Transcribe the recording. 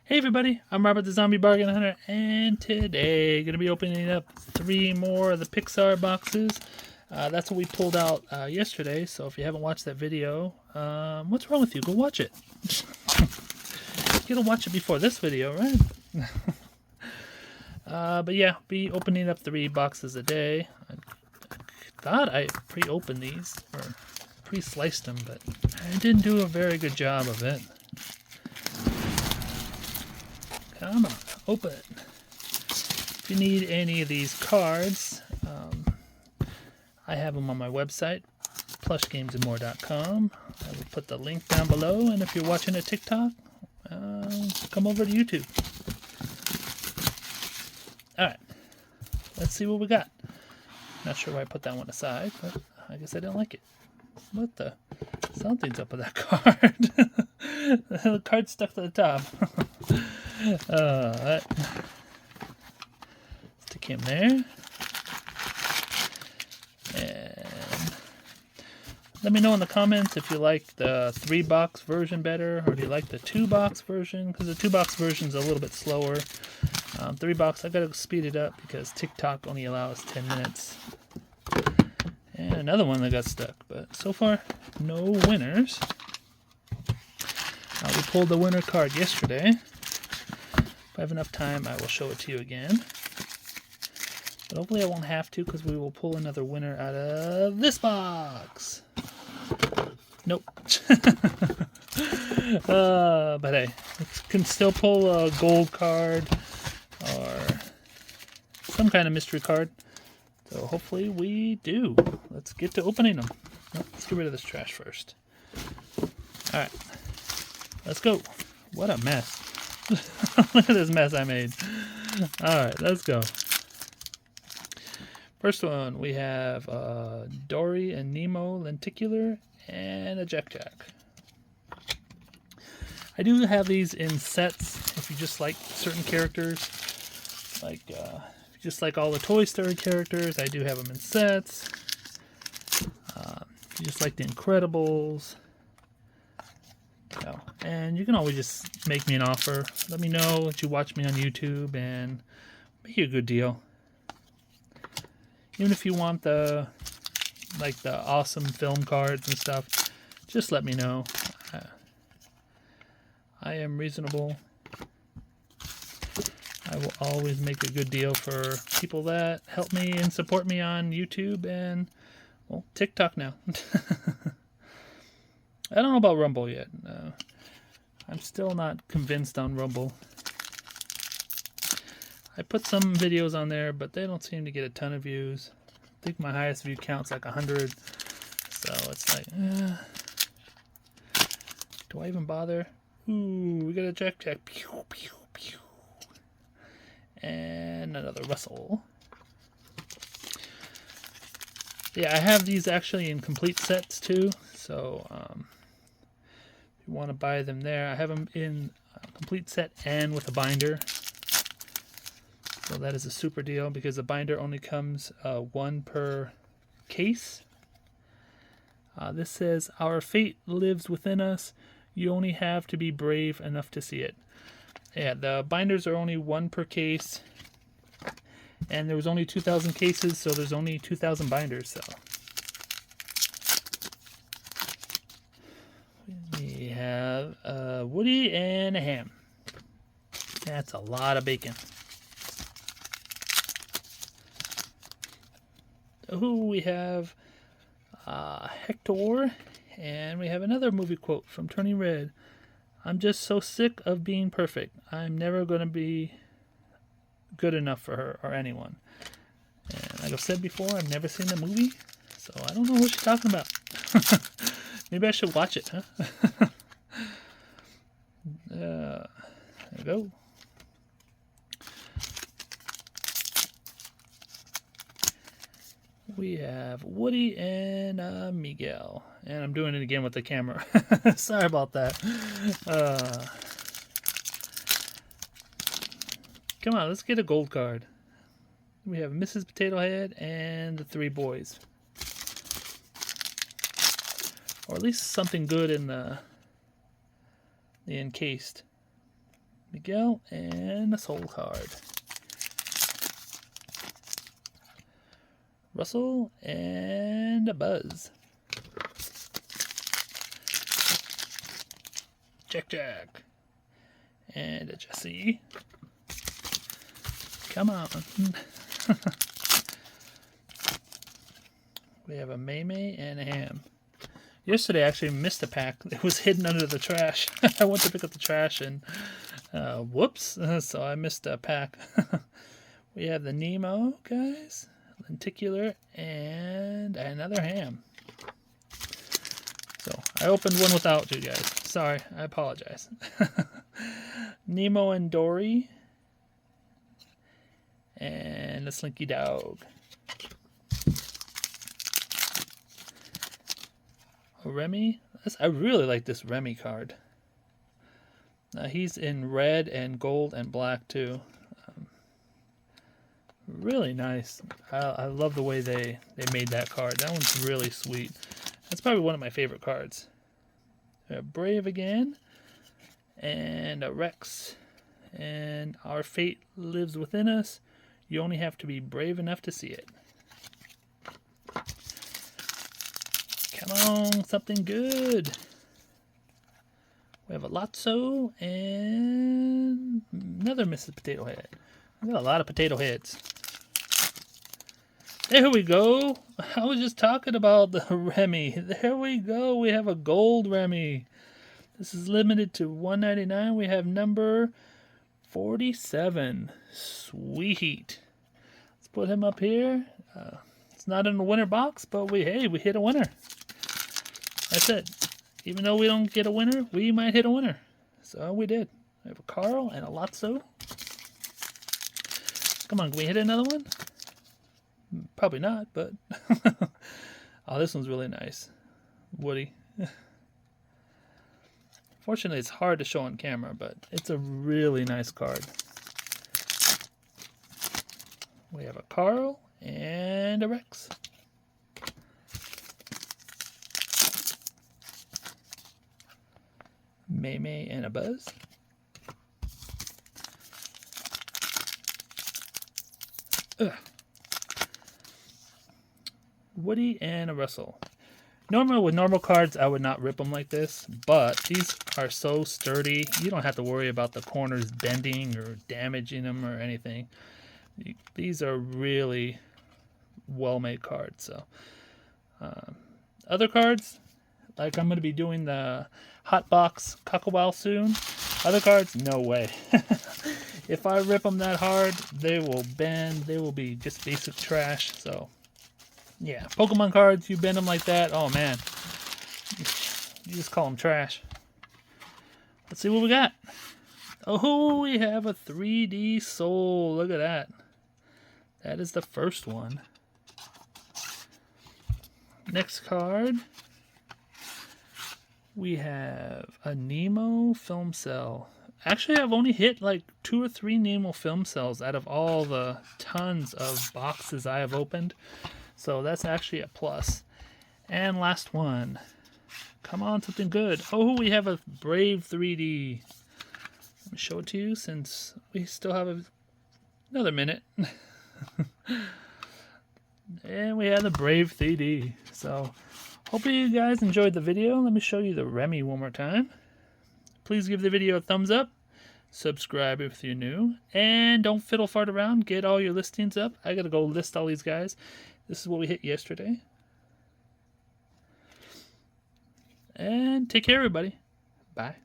Hey everybody, I'm Robert the Zombiebargainhunter, and today going to be opening up 3 more of the Pixar boxes. That's what we pulled out yesterday, so if you haven't watched that video, what's wrong with you? Go watch it. You're going to watch it before this video, right? But yeah, be opening up 3 boxes a day. I thought I pre-opened these, or pre-sliced them, but I didn't do a very good job of it. Come on, open it. If you need any of these cards, I have them on my website, plushgamesandmore.com. I will put the link down below, and if you're watching a TikTok, come over to YouTube. Alright, let's see what we got. Not sure why I put that one aside, but I guess I didn't like it. What the? Something's up with that card. The card's stuck to the top. Stick him there. And let me know in the comments if you like the 3-box version better, or do you like the 2-box version? Because the 2-box version is a little bit slower. 3-box, I gotta speed it up because TikTok only allows 10 minutes. And another one that got stuck, but so far, no winners. We pulled the winner card yesterday. If I have enough time, I will show it to you again. But hopefully I won't have to, because we will pull another winner out of this box. Nope. But hey, it can still pull a gold card or some kind of mystery card. So hopefully we do. Let's get to opening them. Nope, let's get rid of this trash first. Alright. Let's go. What a mess. Look at this mess I made. Alright, let's go. First one, we have Dory and Nemo Lenticular and a Jack Jack. I do have these in sets if you just like certain characters. Like, if you just like all the Toy Story characters, I do have them in sets. If you just like the Incredibles. And you can always just make me an offer. Let me know that you watch me on YouTube and make you a good deal. Even if you want the awesome film cards and stuff, just let me know. I am reasonable. I will always make a good deal for people that help me and support me on YouTube and, well, TikTok now. I don't know about Rumble yet. I'm still not convinced on Rumble. I put some videos on there, but they don't seem to get a ton of views. I think my highest view count's like 100. So it's like, do I even bother? Ooh, we got a Jack Jack. Pew, pew, pew. And another Russell. Yeah, I have these actually in complete sets too. So, if you want to buy them there, I have them in a complete set and with a binder. So that is a super deal because the binder only comes 1 per case. This says, "Our fate lives within us. You only have to be brave enough to see it." Yeah, the binders are only 1 per case. And there was only 2,000 cases, so there's only 2,000 binders. So we have Woody and a ham. That's a lot of bacon. Oh, we have Hector, and we have another movie quote from Turning Red. "I'm just so sick of being perfect. I'm never going to be good enough for her or anyone." And like I've said before, I've never seen the movie, so I don't know what she's talking about. Maybe I should watch it, huh? There we go. We have Woody and Miguel. And I'm doing it again with the camera. Sorry about that. Come on, let's get a gold card. We have Mrs. Potato Head and the 3 boys. Or at least something good in the encased. Miguel, and a soul card. Russell, and a Buzz. Jack. And a Jesse. Come on. We have a May and a Ham. Yesterday I actually missed a pack. It was hidden under the trash. I went to pick up the trash and whoops. So I missed a pack. We have the Nemo, guys. Lenticular, and another Ham. So I opened one without you guys. Sorry, I apologize. Nemo and Dory, and a Slinky Dog. A Remy. I really like this Remy card. He's in red and gold and black too. Really nice. I love the way they made that card. That one's really sweet. That's probably one of my favorite cards. Brave again, and a Rex, and our fate lives within us. You only have to be brave enough to see it. Come on, something good. We have a Lotso and another Mrs. Potato Head. I got a lot of potato heads. There we go. I was just talking about the Remy. There we go. We have a gold Remy. This is limited to $1.99. We have number 47. Sweet. Let's put him up here. It's not in the winner box, but we hit a winner. That's it. Even though we don't get a winner, we might hit a winner. So we did. We have a Carl and a Lotso. Come on, can we hit another one? Probably not, but oh, this one's really nice. Woody. Fortunately, it's hard to show on camera, but it's a really nice card. We have a Carl and a Rex. May and a Buzz. Woody and a Russell. Normally with normal cards I would not rip them like this, but these are so sturdy you don't have to worry about the corners bending or damaging them or anything. These are really well made cards. So other cards, like I'm going to be doing the Hot Box Coco soon. Other cards, no way. If I rip them that hard, they will bend. They will be just basic trash. So yeah, Pokemon cards, you bend them like that, oh man, you just call them trash. Let's see what we got. Oh, we have a 3D Soul. Look at that. That is the first one. Next card, we have a Nemo film cell. Actually, I've only hit like 2 or 3 Nemo film cells out of all the tons of boxes I have opened. So that's actually a plus. And last one. Come on, something good. Oh, we have a Brave 3D. Let me show it to you since we still have another minute. And we have the Brave 3D. So hopefully you guys enjoyed the video. Let me show you the Remy one more time. Please give the video a thumbs up. Subscribe if you're new. And don't fiddle fart around. Get all your listings up. I gotta go list all these guys. This is what we hit yesterday. And take care, everybody. Bye.